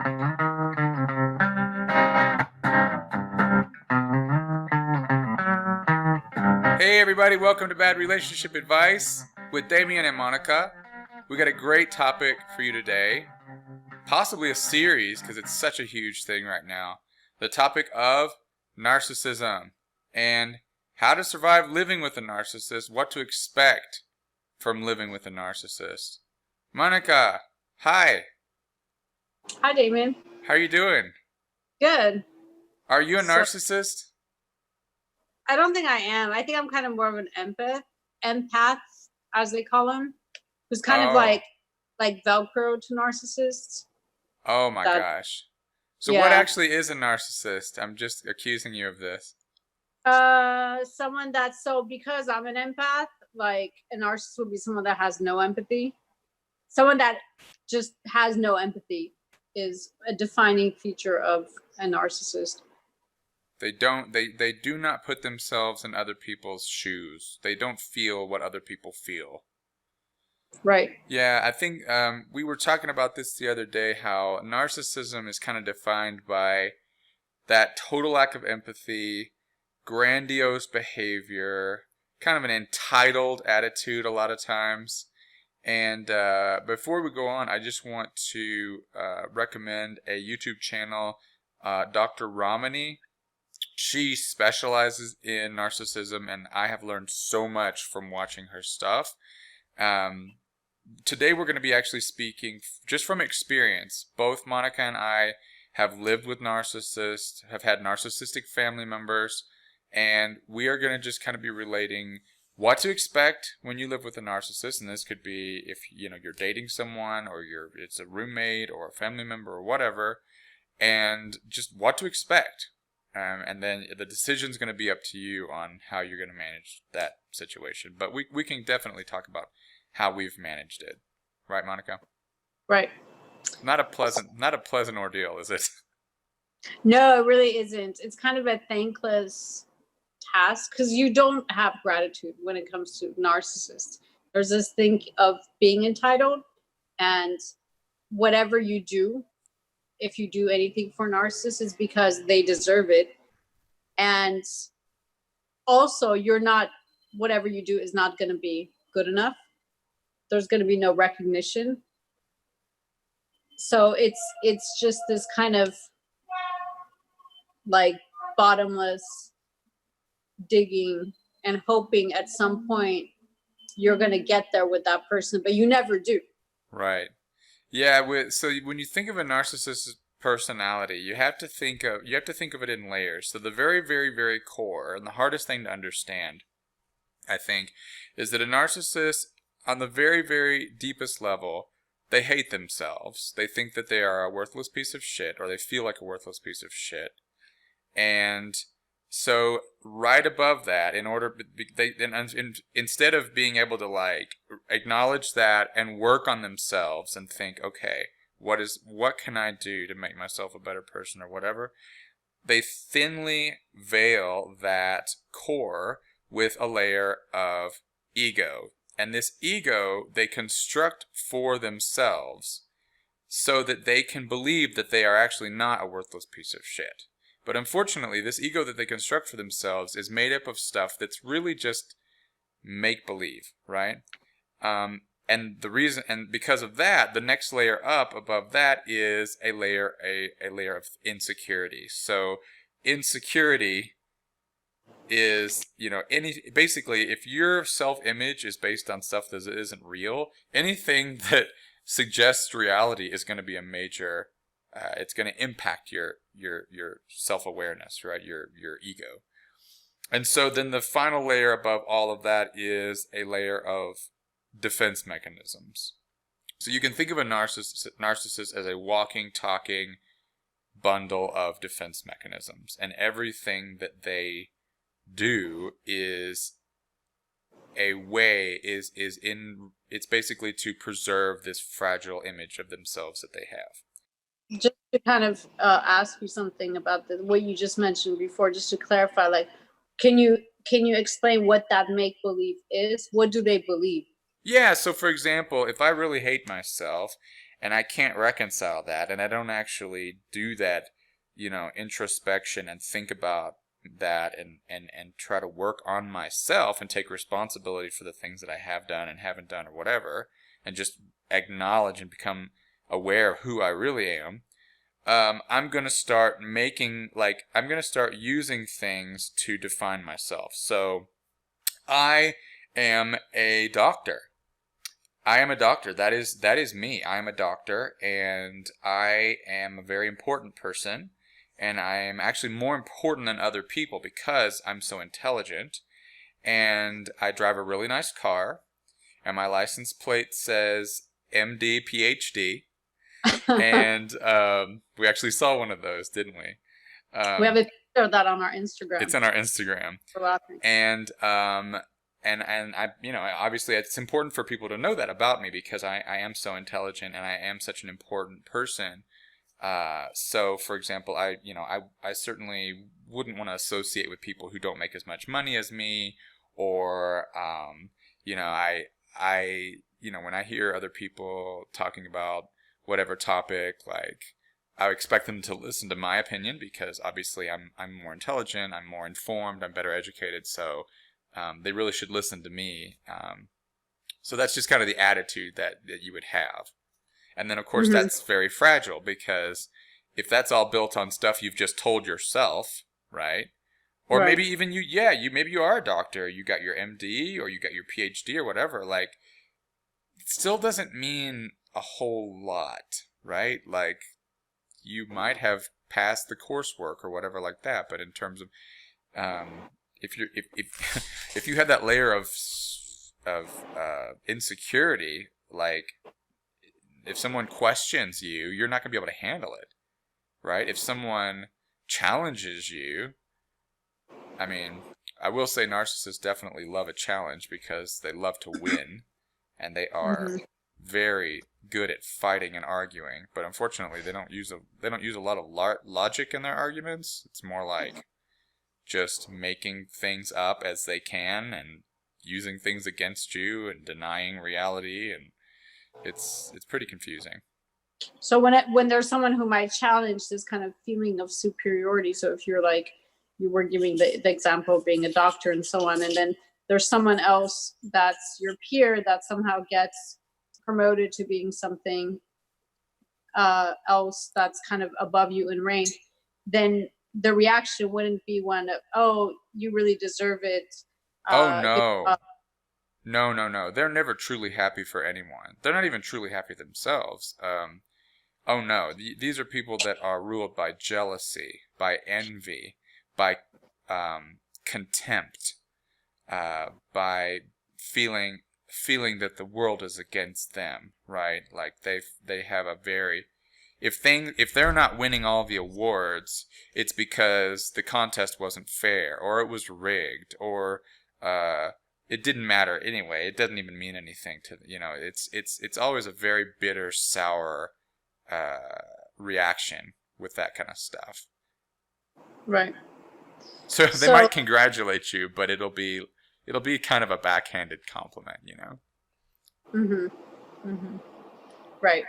Hey everybody, welcome to Bad Relationship Advice with Damian and Monica. We got a great topic for you today, possibly a series because it's such a huge thing right now. The topic of narcissism and how to survive living with a narcissist, what to expect from living with a narcissist. Monica, hi. Hi, Damian. How are you doing? Good. Are you a So narcissist? I don't think I am. I think I'm kind of more of an empath, as they call them, who's kind of Oh, like Velcro to narcissists. oh my That gosh. So what yeah. actually is a narcissist? I'm just accusing you of this. Someone that's so because I'm an empath, like a narcissist would be someone that has no empathy. Someone that just has no empathy is a defining feature of a narcissist. They do not put themselves in other people's shoes. They don't feel what other people feel. Right. Yeah, I think we were talking about this the other day, how narcissism is kind of defined by that total lack of empathy, grandiose behavior, kind of an entitled attitude a lot of times. And before we go on, I just want to recommend a YouTube channel, Dr. Ramani. She specializes in narcissism, and I have learned so much from watching her stuff. Um, Today we're going to be actually speaking just from experience. Both Monica and I have lived with narcissists, have had narcissistic family members, and we are going to just kind of be relating what to expect when you live with a narcissist. And this could be if you're dating someone, or it's a roommate or a family member or whatever, and just what to expect. And then the decision's going to be up to you on how you're going to manage that situation. But we can definitely talk about how we've managed it. Right, Monica? Right. Not a pleasant ordeal, is it? No, it really isn't. It's kind of a thankless task because you don't have gratitude when it comes to narcissists. There's this thing of being entitled, and whatever you do, if you do anything for narcissists, is because they deserve it. And also, whatever you do is not going to be good enough. There's going to be no recognition. So it's just this kind of like bottomless digging and hoping at some point you're going to get there with that person, but you never do. Right. Yeah. So when you think of a narcissist's personality, you have to think of it in layers. So the very, very, very core and the hardest thing to understand, I think, is that a narcissist, on the very, very deepest level, they hate themselves. They think that they are a worthless piece of shit, or they feel like a worthless piece of shit. And so right above that, instead of being able to like acknowledge that and work on themselves and think, okay, what can I do to make myself a better person or whatever, they thinly veil that core with a layer of ego. And this ego they construct for themselves so that they can believe that they are actually not a worthless piece of shit. But unfortunately, this ego that they construct for themselves is made up of stuff that's really just make-believe, right? And because of that, the next layer up above that is a layer of insecurity. So insecurity is, basically, if your self-image is based on stuff that isn't real, anything that suggests reality is going to be a major, it's going to impact your self-awareness, right? Your ego. And so then the final layer above all of that is a layer of defense mechanisms. So you can think of a narcissist as a walking, talking bundle of defense mechanisms, and everything that they do is it's basically to preserve this fragile image of themselves that they have. Just to kind of ask you something about what you just mentioned before, just to clarify, like, can you explain what that make believe is? What do they believe? Yeah, so for example, if I really hate myself And I can't reconcile that, and I don't actually do that, introspection and think about that and try to work on myself and take responsibility for the things that I have done and haven't done or whatever, and just acknowledge and become aware of who I really am. I'm going to start I'm going to start using things to define myself. So I am a doctor. I am a doctor. That is me. I am a doctor, and I am a very important person, and I am actually more important than other people because I'm so intelligent, and I drive a really nice car, and my license plate says MD PhD, and we actually saw one of those, didn't we? We have a picture of that on our Instagram. It's on our Instagram. And I, obviously it's important for people to know that about me because I am so intelligent and I am such an important person. So for example, I certainly wouldn't want to associate with people who don't make as much money as me, or, when I hear other people talking about whatever topic, I expect them to listen to my opinion because obviously I'm more intelligent, I'm more informed, I'm better educated, so they really should listen to me. So that's just kind of the attitude that you would have. And then, of course, that's very fragile because if that's all built on stuff you've just told yourself, right? Or maybe even maybe you are a doctor, you got your MD or you got your PhD or whatever, it still doesn't mean a whole lot, right? You might have passed the coursework or whatever like that, but in terms of if you have that layer of insecurity, if someone questions you, you're not going to be able to handle it, right? If someone challenges you, I will say narcissists definitely love a challenge because they love to win, and they are very good at fighting and arguing. But unfortunately, they don't use a lot of logic in their arguments. It's more like just making things up as they can and using things against you and denying reality, and it's pretty confusing. So when there's someone who might challenge this kind of feeling of superiority, so if you're you were giving the example of being a doctor and so on, and then there's someone else that's your peer that somehow gets promoted to being something else that's kind of above you in rank, then the reaction wouldn't be one of, oh, you really deserve it. Oh, no. No. They're never truly happy for anyone. They're not even truly happy themselves. Oh, no. These are people that are ruled by jealousy, by envy, by contempt, by feeling that the world is against them, right? They have a very... If they're not winning all the awards, it's because the contest wasn't fair, or it was rigged, or it didn't matter anyway. It doesn't even mean anything to it's always a very bitter, sour reaction with that kind of stuff. Right. So they might congratulate you, but it'll be kind of a backhanded compliment, Right.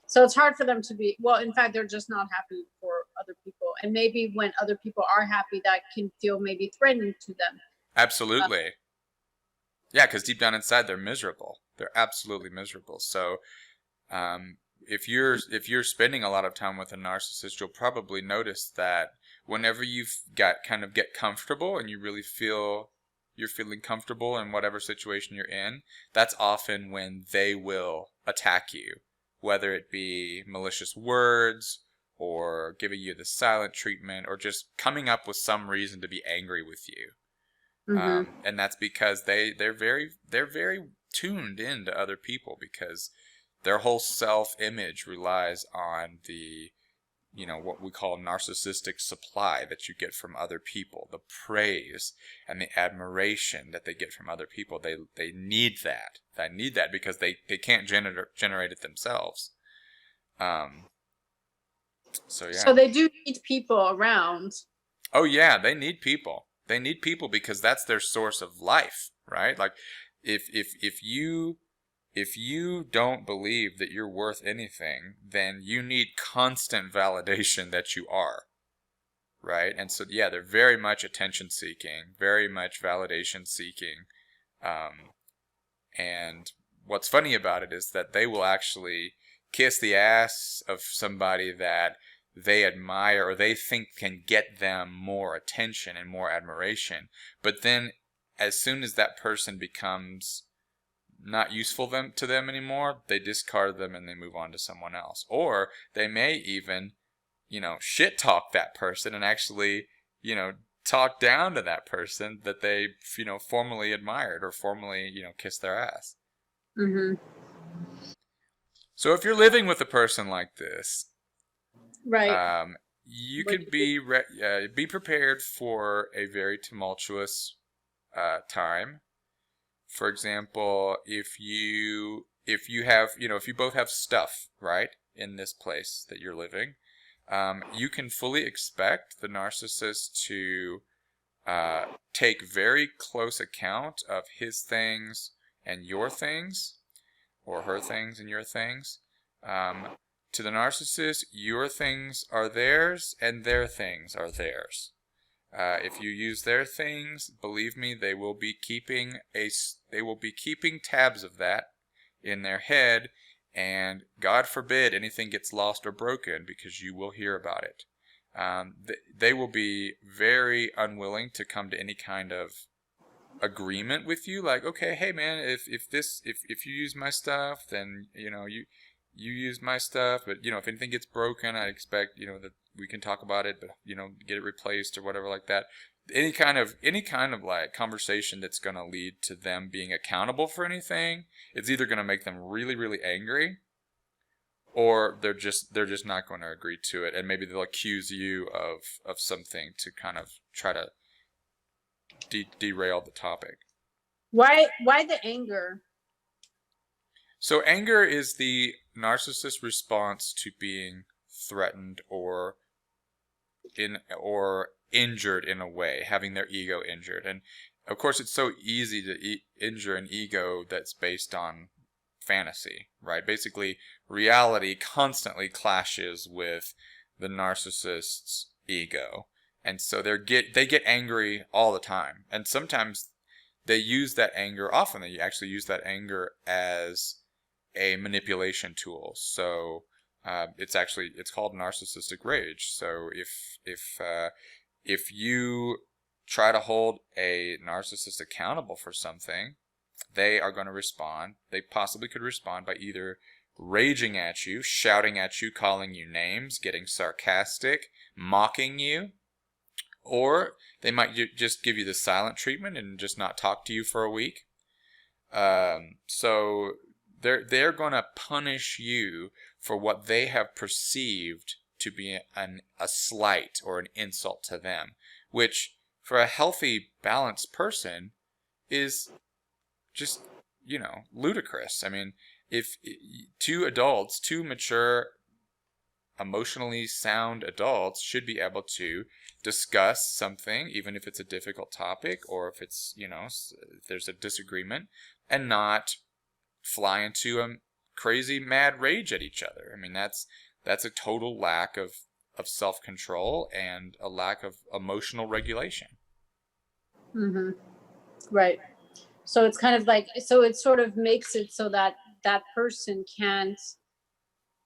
So it's hard for them to be, well, in fact, they're just not happy for other people. And maybe when other people are happy, that can feel maybe threatening to them. Absolutely. Yeah, because deep down inside, they're miserable. They're absolutely miserable. So if you're spending a lot of time with a narcissist, you'll probably notice that whenever you've get comfortable and you really feel you're feeling comfortable in whatever situation you're in, that's often when they will attack you. Whether it be malicious words, or giving you the silent treatment, or just coming up with some reason to be angry with you, and that's because they're very tuned into other people because their whole self-image relies on the what we call narcissistic supply that you get from other people, the praise and the admiration that they get from other people. They need that. They need that because they can't generate it themselves. So yeah. So they do need people around. Oh yeah, they need people. They need people because that's their source of life, right? If if you don't believe that you're worth anything, then you need constant validation that you are. Right? And so, yeah, they're very much attention seeking, very much validation seeking. And what's funny about it is that they will actually kiss the ass of somebody that they admire or they think can get them more attention and more admiration. But then as soon as that person becomes not useful to them anymore, they discard them and they move on to someone else. Or they may even, shit talk that person and actually, talk down to that person that they, formerly admired or formerly, kissed their ass. Mm-hmm. So if you're living with a person like this, right, you can be prepared for a very tumultuous time. For example, if you both have stuff, right, in this place that you're living, you can fully expect the narcissist to take very close account of his things and your things, or her things and your things. To the narcissist, your things are theirs and their things are theirs. If you use their things, believe me, they will be keeping tabs of that in their head, and God forbid anything gets lost or broken, because you will hear about it. They will be very unwilling to come to any kind of agreement with you. Like, okay, hey man, if you use my stuff, then you use my stuff. But if anything gets broken, I expect that we can talk about it, but get it replaced or whatever like that. Any kind of like conversation that's going to lead to them being accountable for anything, it's either going to make them really, really angry, or they're just not going to agree to it, and maybe they'll accuse you of something to kind of try to derail the topic. Why the anger? So anger is the narcissist's response to being threatened or injured in a way, having their ego injured. And of course, it's so easy to injure an ego that's based on fantasy, right? Basically, reality constantly clashes with the narcissist's ego, and so they get angry all the time. And sometimes they use that anger. Often they actually use that anger as a manipulation tool. So it's called narcissistic rage. So if you try to hold a narcissist accountable for something, they are going to respond. They possibly could respond by either raging at you, shouting at you, calling you names, getting sarcastic, mocking you, or they might just give you the silent treatment and just not talk to you for a week. So they're going to punish you for what they have perceived to be a slight or an insult to them, which for a healthy, balanced person is just, ludicrous. I mean, if two mature, emotionally sound adults should be able to discuss something, even if it's a difficult topic or if it's, if there's a disagreement, and not fly into a crazy mad rage at each other. I mean, that's a total lack of self-control and a lack of emotional regulation. Mm-hmm. Right. So it's kind of like, so it sort of makes it so that that person can't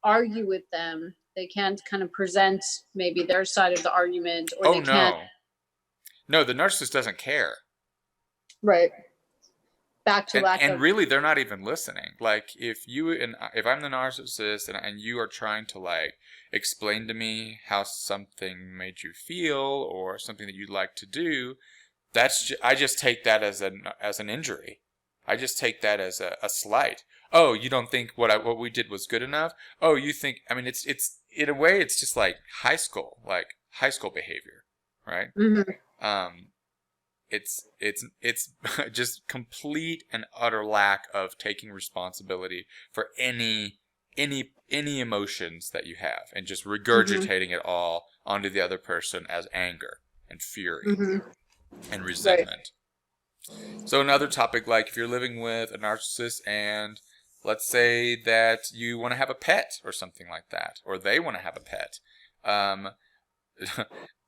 argue with them. They can't kind of present maybe their side of the argument, or they can't. No, the narcissist doesn't care. Right. Back to lack of. And really, they're not even listening. Like, if I'm the narcissist and you are trying to like explain to me how something made you feel or something that you'd like to do, I just take that as an injury. I just take that as a slight. Oh, you don't think what we did was good enough? Oh, you think? I mean, it's in a way, it's just like high school behavior, right? Mm-hmm. It's just complete and utter lack of taking responsibility for any emotions that you have, and just regurgitating it all onto the other person as anger and fury and resentment. Right. So another topic, like if you're living with a narcissist and Let's say that you want to have a pet or something like that, or they want to have a pet. Um,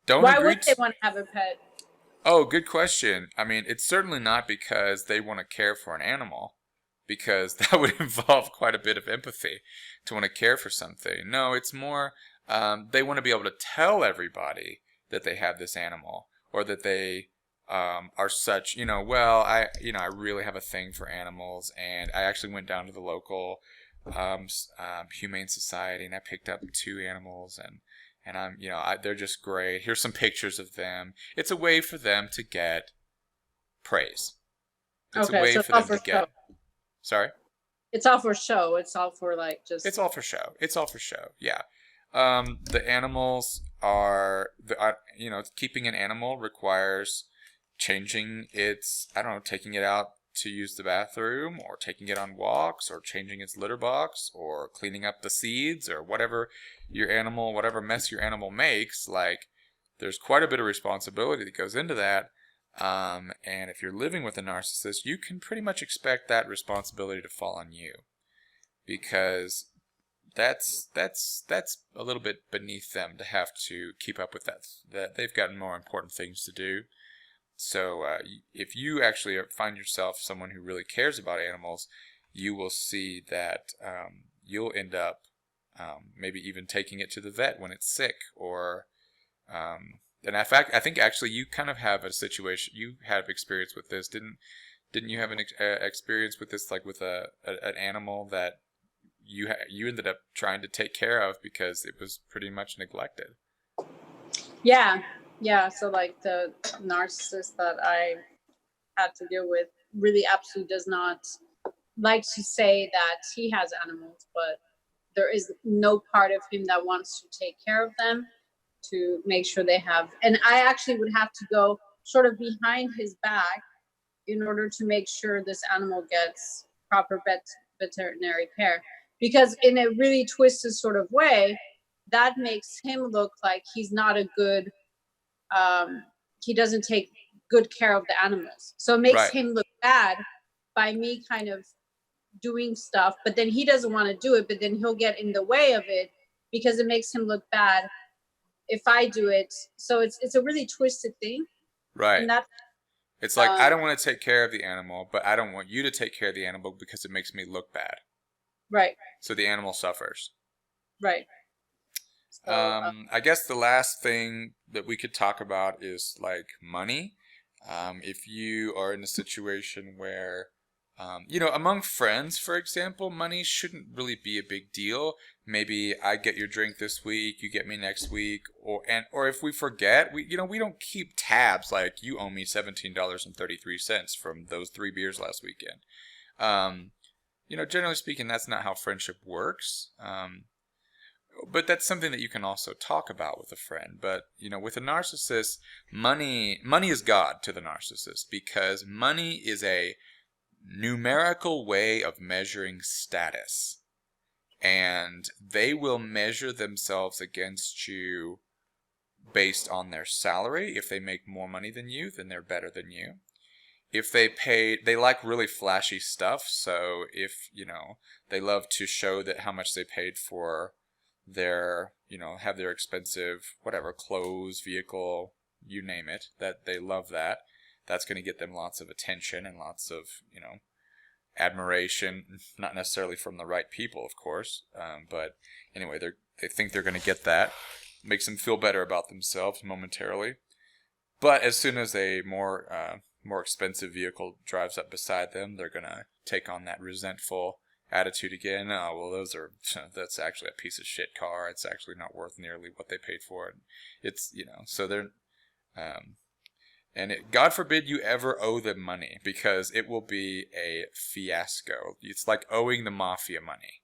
don't Why agree. would they want to have a pet? Oh, good question. I mean, it's certainly not because they want to care for an animal, because that would involve quite a bit of empathy to want to care for something. No, it's more they want to be able to tell everybody that they have this animal, or that they are such, I really have a thing for animals, and I actually went down to the local humane society, and I picked up 2 animals, and they're just great. Here's some pictures of them. It's a way for them to get praise. It's a way So for them to get. Sorry? It's all for show. It's all for like just. It's all for show. It's all for show. Yeah. The animals are keeping an animal requires changing its, taking it out to use the bathroom, or taking it on walks, or changing its litter box, or cleaning up the seeds, or whatever mess your animal makes. Like, there's quite a bit of responsibility that goes into that. And if you're living with a narcissist, you can pretty much expect that responsibility to fall on you, because that's a little bit beneath them to have to keep up with that. That they've got more important things to do. So if you actually find yourself someone who really cares about animals, you will see that you'll end up maybe even taking it to the vet when it's sick, or and in fact, I think actually you kind of have a situation. You have experience with this, didn't you have an experience with this, like with an animal that you ended up trying to take care of because it was pretty much neglected? Yeah. So like the narcissist that I had to deal with really absolutely does not like to say that he has animals, but there is no part of him that wants to take care of them, to make sure they have. And I actually would have to go sort of behind his back in order to make sure this animal gets proper veterinary care. Because in a really twisted sort of way, that makes him look like he's not a good, he doesn't take good care of the animals. So it makes him look bad by me kind of doing stuff, but then he doesn't want to do it, but then he'll get in the way of it because it makes him look bad if I do it. So it's a really twisted thing. Right. And it's like, I don't want to take care of the animal, but I don't want you to take care of the animal because it makes me look bad. Right. So the animal suffers. Right. So, I guess the last thing that we could talk about is like money. If you are in a situation where, among friends, for example, money shouldn't really be a big deal. Maybe I get your drink this week, you get me next week, or if we forget, we don't keep tabs like you owe me $17.33 from those 3 beers last weekend. Generally speaking, that's not how friendship works. But that's something that you can also talk about with a friend. But, with a narcissist, money is God to the narcissist, because money is a numerical way of measuring status. And they will measure themselves against you based on their salary. If they make more money than you, then they're better than you. If they like really flashy stuff. So if, they love to show that how much they paid for their, have their expensive, whatever, clothes, vehicle, you name it, that they love that. That's going to get them lots of attention and lots of, admiration, not necessarily from the right people, of course. But anyway, they think they're going to get that. Makes them feel better about themselves momentarily. But as soon as a more expensive vehicle drives up beside them, they're going to take on that resentful attitude again. Oh, well, that's actually a piece of shit car. It's actually not worth nearly what they paid for it. It's, so they're, God forbid you ever owe them money, because it will be a fiasco. It's like owing the mafia money.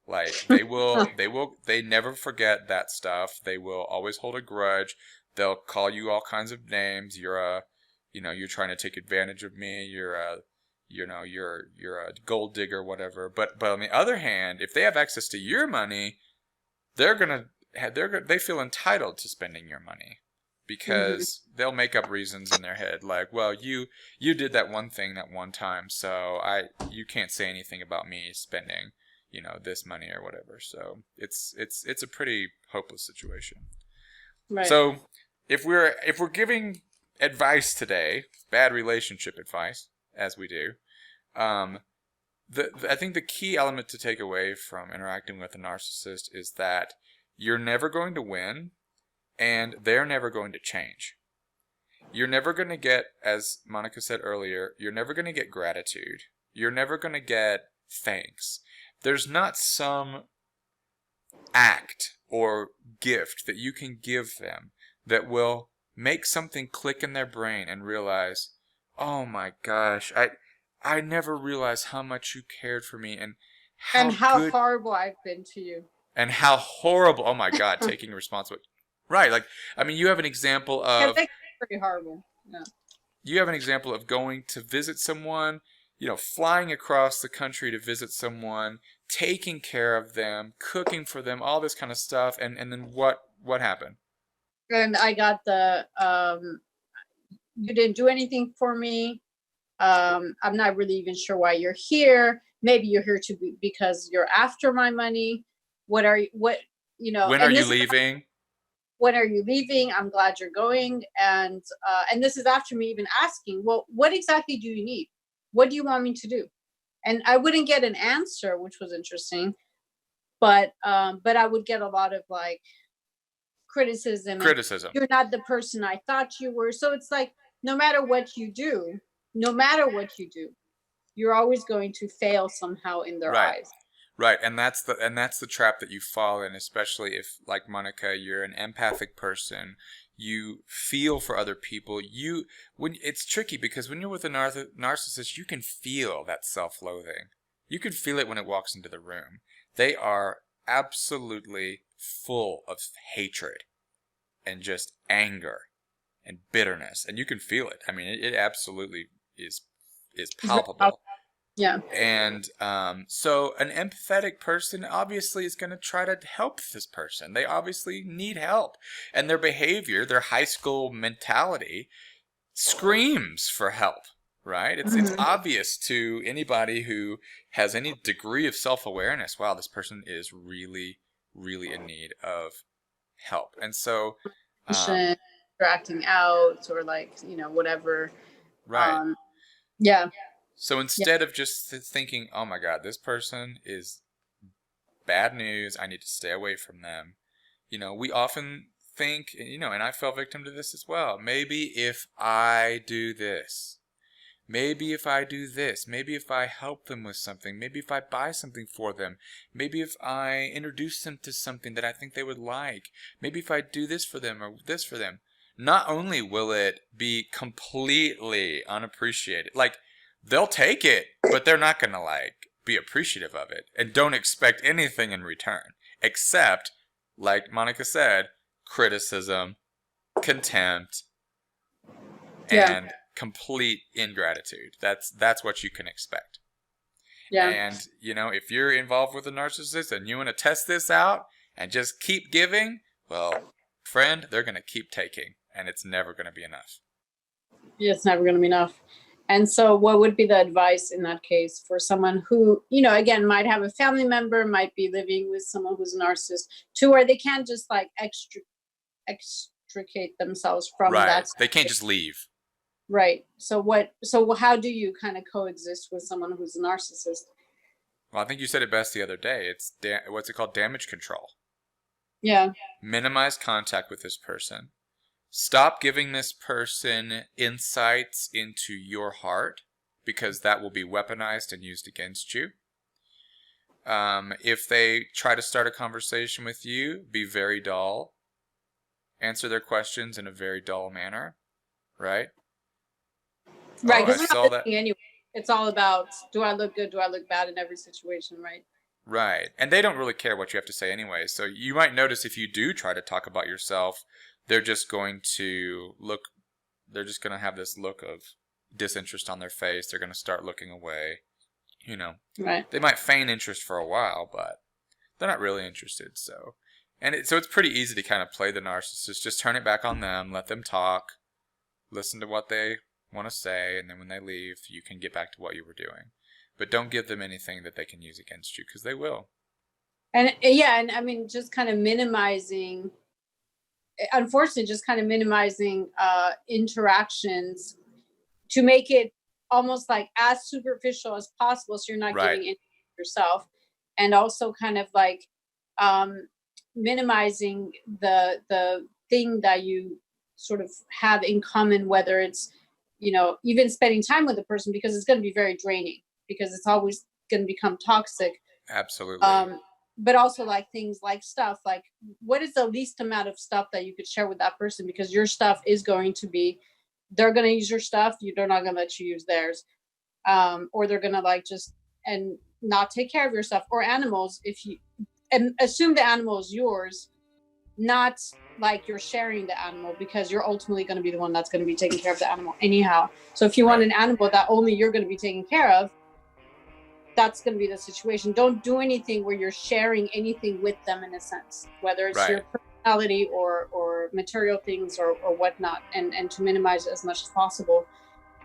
Like, they never forget that stuff. They will always hold a grudge. They'll call you all kinds of names. You're trying to take advantage of me. You're a gold digger, whatever. But on the other hand, if they have access to your money, they feel entitled to spending your money. because they'll make up reasons in their head like, well, you did that one thing that one time, so you can't say anything about me spending, this money or whatever. So it's a pretty hopeless situation. Right. So if we're giving advice today, bad relationship advice, as we do, I think the key element to take away from interacting with a narcissist is that you're never going to win, and they're never going to change. You're never going to get, as Monica said earlier, you're never going to get gratitude. You're never going to get thanks. There's not some act or gift that you can give them that will make something click in their brain and realize, oh my gosh, I never realized how much you cared for me and how horrible I've been to you. And how horrible, oh my God, taking responsibility. Right, like, I mean, you have an example of... That's pretty horrible, yeah. You have an example of going to visit someone, flying across the country to visit someone, taking care of them, cooking for them, all this kind of stuff, and then what happened? And I got the, you didn't do anything for me. I'm not really even sure why you're here. Maybe you're here because you're after my money. When are you leaving? When are you leaving? I'm glad you're going. And this is after me even asking, well, what exactly do you need? What do you want me to do? And I wouldn't get an answer, which was interesting. But I would get a lot of like criticism. You're not the person I thought you were. So it's like, no matter what you do, you're always going to fail somehow in their eyes. Right, and that's the trap that you fall in, especially if, like Monica, you're an empathic person. You feel for other people. It's tricky because when you're with a narcissist, you can feel that self-loathing. You can feel it when it walks into the room. They are absolutely full of hatred and just anger and bitterness, and you can feel it. I mean, it absolutely is palpable. Yeah. And so an empathetic person obviously is going to try to help this person. They obviously need help. And their behavior, their high school mentality screams for help, right? It's obvious to anybody who has any degree of self-awareness, wow, this person is really, really in need of help. And so... acting out or like, whatever. Right. Yeah. So instead of just thinking, oh my God, this person is bad news, I need to stay away from them. We often think, and I fell victim to this as well. Maybe if I do this, maybe if I do this, maybe if I help them with something, maybe if I buy something for them, maybe if I introduce them to something that I think they would like, maybe if I do this for them or this for them, not only will it be completely unappreciated, like, they'll take it, but they're not going to be appreciative of it and don't expect anything in return except, like Monica said, criticism, contempt, and complete ingratitude. That's what you can expect. Yeah. And, if you're involved with a narcissist and you want to test this out and just keep giving, well, friend, they're going to keep taking, and it's never going to be enough. Yeah, it's never going to be enough. And so what would be the advice in that case for someone who, again, might have a family member, might be living with someone who's a narcissist, to where they can't just like extricate themselves from that. They can't just leave. Right. So how do you kind of coexist with someone who's a narcissist? Well, I think you said it best the other day. It's what's it called? Damage control. Yeah. Minimize contact with this person. Stop giving this person insights into your heart, because that will be weaponized and used against you. If they try to start a conversation with you, be very dull. Answer their questions in a very dull manner, right? Right, because we're not listening anyway. It's all about, do I look good, do I look bad in every situation, right? Right, and they don't really care what you have to say anyway. So you might notice if you do try to talk about yourself, they're just going to have this look of disinterest on their face. They're going to start looking away. Right. They might feign interest for a while, but they're not really interested. So And so it's pretty easy to kind of play the narcissist. Just turn it back on them, let them talk, listen to what they want to say, and then when they leave, you can get back to what you were doing. But don't give them anything that they can use against you, because they will. And yeah, and I mean, just kind of minimizing, unfortunately, just kind of minimizing interactions to make it almost like as superficial as possible, so you're not Right. giving in yourself, and also kind of like minimizing the thing that you sort of have in common, whether it's, you know, even spending time with the person, because it's going to be very draining, because it's always going to become toxic. Absolutely. But also like things like stuff, like what is the least amount of stuff that you could share with that person, because your stuff is going to be, they're going to use your stuff, they're not going to let you use theirs, or they're going to like just and not take care of your stuff. Or animals, if you and assume the animal is yours, not like you're sharing the animal, because you're ultimately going to be the one that's going to be taking care of the animal anyhow. So if you want an animal that only you're going to be taking care of, that's going to be the situation. Don't do anything where you're sharing anything with them, in a sense, whether it's your personality or material things or whatnot, and to minimize it as much as possible.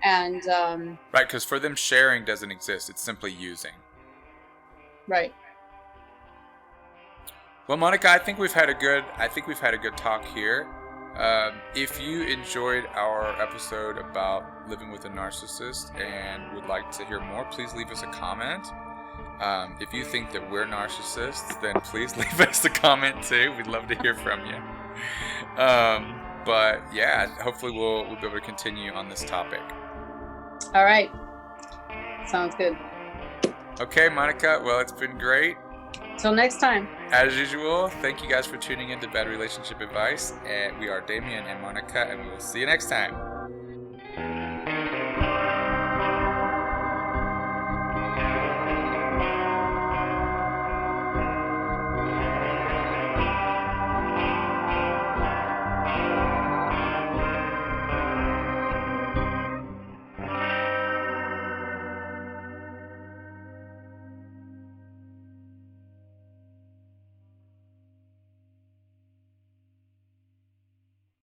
And right, because for them, sharing doesn't exist. It's simply using. Right. Well, Monica, I think we've had a good talk here. If you enjoyed our episode about living with a narcissist and would like to hear more, please leave us a comment. If you think that we're narcissists, then please leave us a comment too. We'd love to hear from you. But yeah, hopefully we'll be able to continue on this topic. All right. Sounds good. Okay, Monica. Well, it's been great. Till next time. As usual, thank you guys for tuning in to Bad Relationship Advice. And we are Damian and Monica, and we will see you next time.